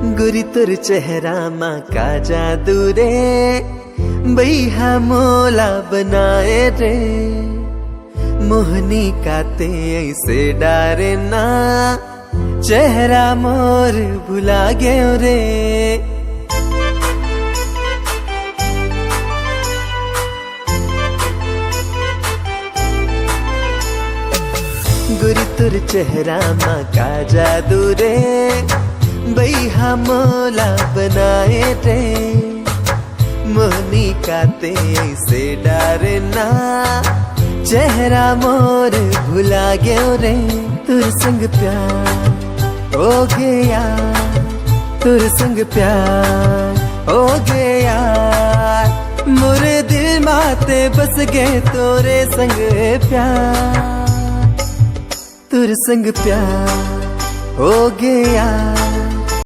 गुरी तुर चेहरा माँ का जादू रे, बैहा मोला बनाए रे। मोहनी काते ऐसे डारे ना, चेहरा मोर भुला गयो रे। गुरी तुर चेहरा माँ का जादू रे, बैहा मोला बनाए रे। मोहनी काते ऐसे डारे ना, चेहरा मोर भुला गयो रे। तुर संग प्यार हो गया, तुर संग प्यार हो गया। मोरे दिल माते बस गए तोरे संग प्यार। तुर संग प्यार हो गया।